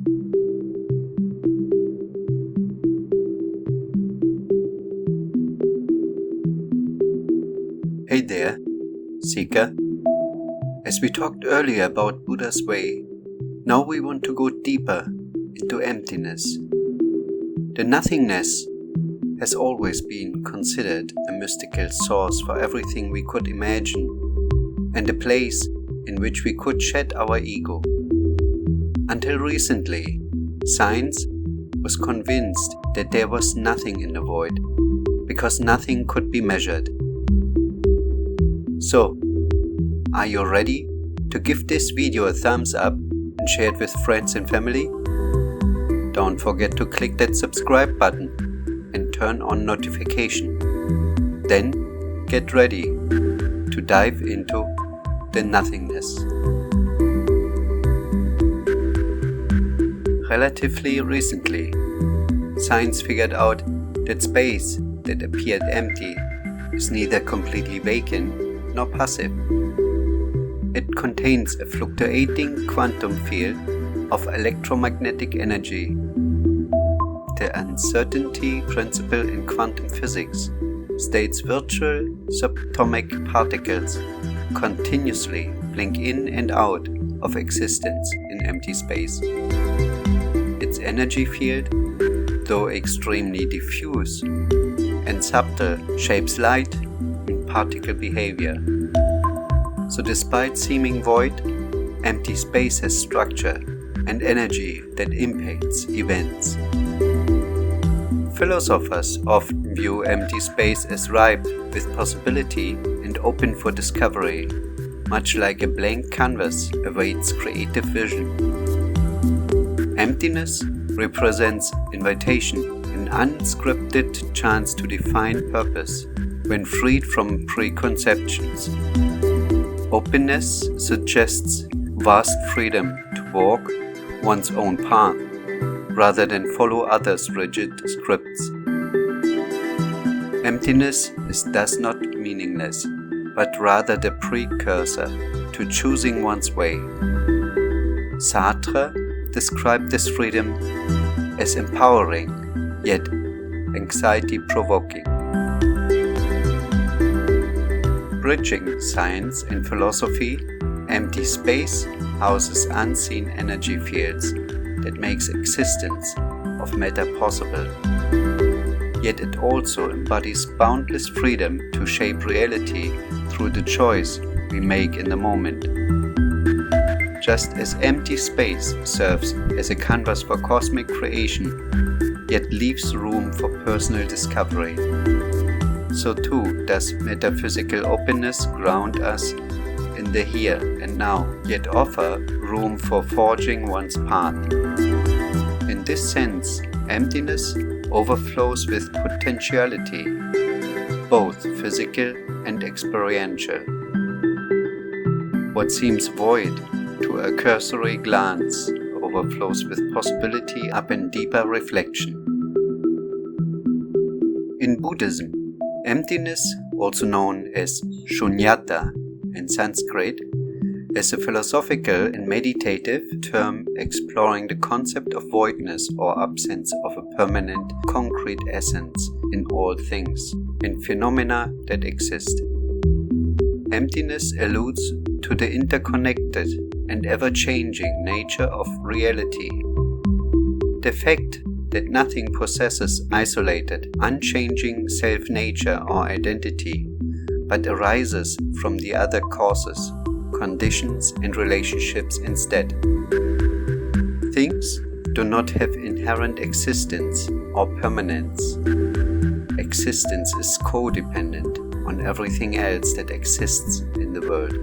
Hey there, Seeker. As we talked earlier about Buddha's way, now we want to go deeper into emptiness. The nothingness has always been considered a mystical source for everything we could imagine, and a place in which we could shed our ego. Until recently, science was convinced that there was nothing in the void, because nothing could be measured. So, are you ready to give this video a thumbs up and share it with friends and family? Don't forget to click that subscribe button and turn on notification. Then get ready to dive into the nothingness. Relatively recently, science figured out that space that appeared empty is neither completely vacant nor passive. It contains a fluctuating quantum field of electromagnetic energy. The uncertainty principle in quantum physics states virtual subatomic particles continuously blink in and out of existence in empty space. Its energy field, though extremely diffuse and subtle, shapes light and particle behavior. So despite seeming void, empty space has structure and energy that impacts events. Philosophers often view empty space as ripe with possibility and open for discovery, much like a blank canvas awaits creative vision. Emptiness represents invitation, an unscripted chance to define purpose when freed from preconceptions. Openness suggests vast freedom to walk one's own path, rather than follow others' rigid scripts. Emptiness is thus not meaningless, but rather the precursor to choosing one's way. Sartre described this freedom as empowering, yet anxiety-provoking. Bridging science and philosophy, empty space houses unseen energy fields that makes existence of matter possible. Yet it also embodies boundless freedom to shape reality through the choice we make in the moment. Just as empty space serves as a canvas for cosmic creation, yet leaves room for personal discovery, so too does metaphysical openness ground us in the here and now, yet offer room for forging one's path. In this sense, emptiness overflows with potentiality, both physical and experiential. What seems void to a cursory glance overflows with possibility upon deeper reflection. In Buddhism, emptiness, also known as shunyata in Sanskrit, is a philosophical and meditative term exploring the concept of voidness or absence of a permanent, concrete essence in all things, in phenomena that exist. Emptiness alludes to the interconnected and ever-changing nature of reality. The fact that nothing possesses isolated, unchanging self-nature or identity, but arises from the other causes, conditions and relationships instead. Things do not have inherent existence or permanence. Existence is codependent on everything else that exists in the world.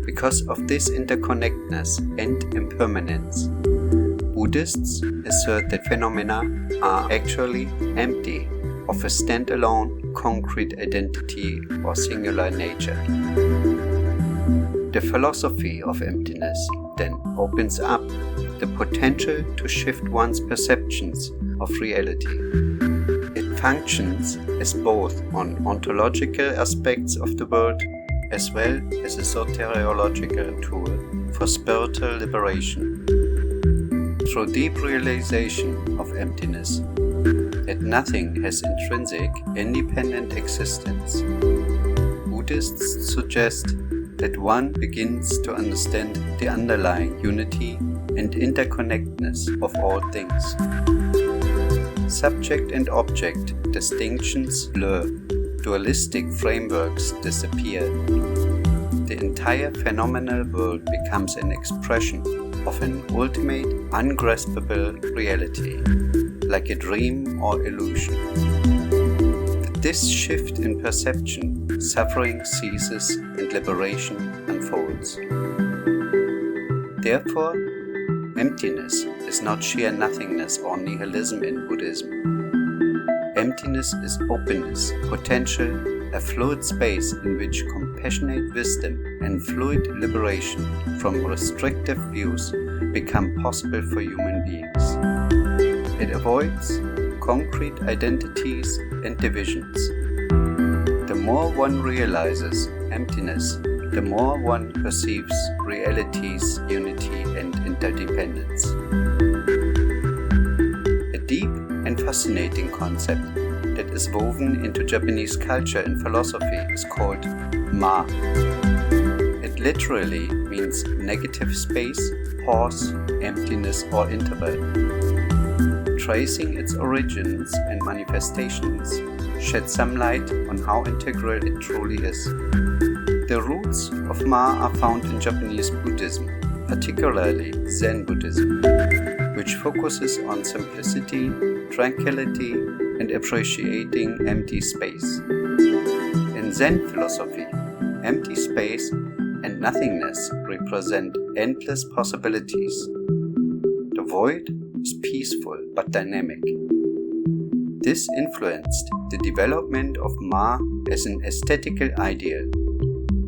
Because of this interconnectedness and impermanence, Buddhists assert that phenomena are actually empty of a standalone, concrete identity or singular nature. The philosophy of emptiness then opens up the potential to shift one's perceptions of reality. It functions as both on ontological aspects of the world as well as a soteriological tool for spiritual liberation. through deep realization of emptiness, that nothing has intrinsic, independent existence. Buddhists suggest that one begins to understand the underlying unity and interconnectedness of all things. Subject and object distinctions blur, dualistic frameworks disappear. The entire phenomenal world becomes an expression of an ultimate, ungraspable reality, like a dream or illusion. At this shift in perception, suffering ceases and liberation unfolds. Therefore, emptiness is not sheer nothingness or nihilism in Buddhism. Emptiness is openness, potential, a fluid space in which compassionate wisdom and fluid liberation from restrictive views become possible for human beings. It avoids concrete identities and divisions. The more one realizes emptiness, the more one perceives reality's unity and interdependence. A deep and fascinating concept that is woven into Japanese culture and philosophy is called ma. It literally means negative space, pause, emptiness, or interval. Tracing its origins and manifestations sheds some light on how integral it truly is. The roots of ma are found in Japanese Buddhism, particularly Zen Buddhism, which focuses on simplicity, tranquility, and appreciating empty space. In Zen philosophy, empty space and nothingness represent endless possibilities. The void is peaceful but dynamic. This influenced the development of ma as an aesthetical ideal.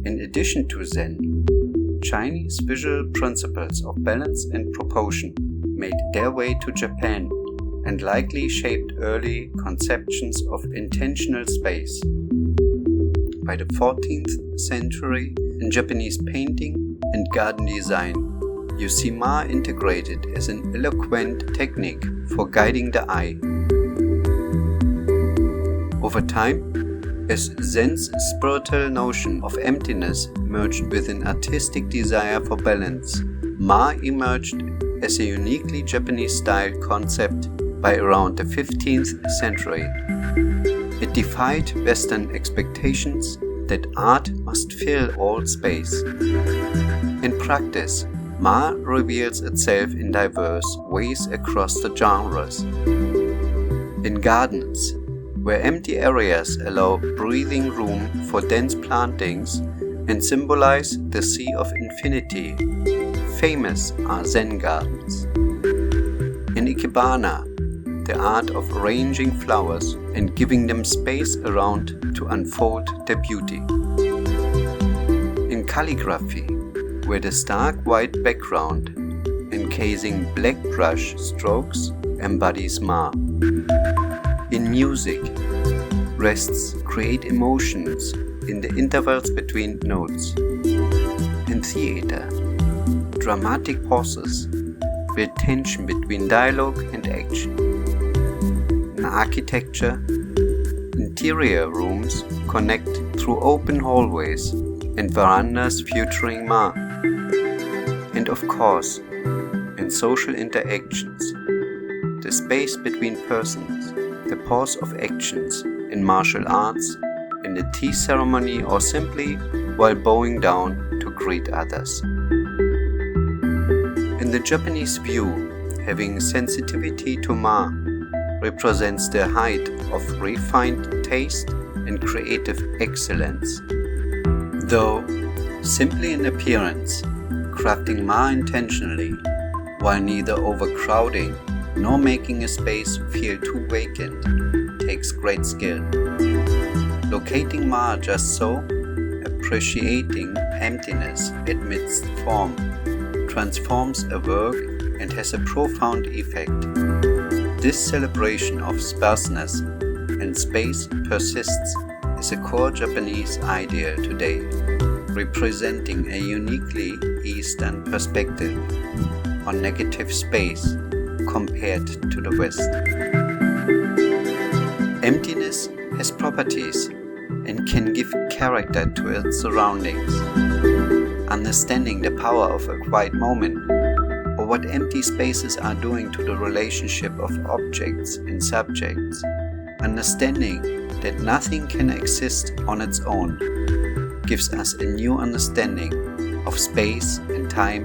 In addition to Zen, Chinese visual principles of balance and proportion made their way to Japan and likely shaped early conceptions of intentional space. By the 14th century, in Japanese painting and garden design, you see ma integrated as an eloquent technique for guiding the eye. Over time, as Zen's spiritual notion of emptiness merged with an artistic desire for balance, ma emerged as a uniquely Japanese style concept by around the 15th century. It defied Western expectations that art must fill all space. In practice, ma reveals itself in diverse ways across the genres. In gardens, where empty areas allow breathing room for dense plantings and symbolize the sea of infinity, famous are Zen gardens. In Ikebana, the art of arranging flowers and giving them space around to unfold their beauty. In calligraphy, where the stark white background encasing black brush strokes embodies ma. In music, rests create emotions in the intervals between notes. In theater, dramatic pauses build tension between dialogue and action. In architecture, interior rooms connect through open hallways and verandas featuring ma. And of course, in social interactions, the space between persons, the pause of actions in martial arts, in the tea ceremony, or simply while bowing down to greet others. In the Japanese view, having sensitivity to ma represents the height of refined taste and creative excellence. Though simply in appearance, crafting ma intentionally, while neither overcrowding nor making a space feel too vacant, takes great skill. Locating ma just so, appreciating emptiness amidst form, transforms a work and has a profound effect. This celebration of sparseness and space persists as a core Japanese idea today, representing a uniquely Eastern perspective. or negative space compared to the West. Emptiness has properties and can give character to its surroundings. Understanding the power of a quiet moment, or what empty spaces are doing to the relationship of objects and subjects, understanding that nothing can exist on its own, gives us a new understanding of space and time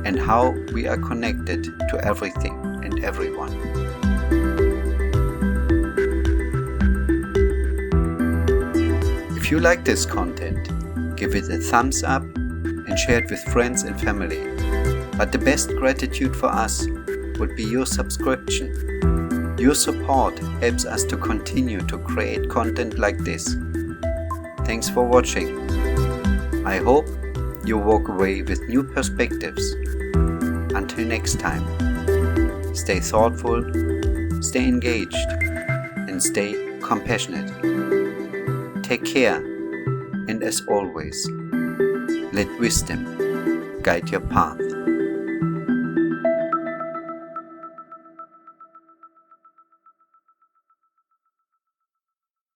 and how we are connected to everything and everyone. If you like this content, give it a thumbs up and share it with friends and family. But the best gratitude for us would be your subscription. Your support helps us to continue to create content like this. Thanks for watching. I hope you walk away with new perspectives. Until next time, stay thoughtful, stay engaged, and stay compassionate. Take care, and as always, let wisdom guide your path.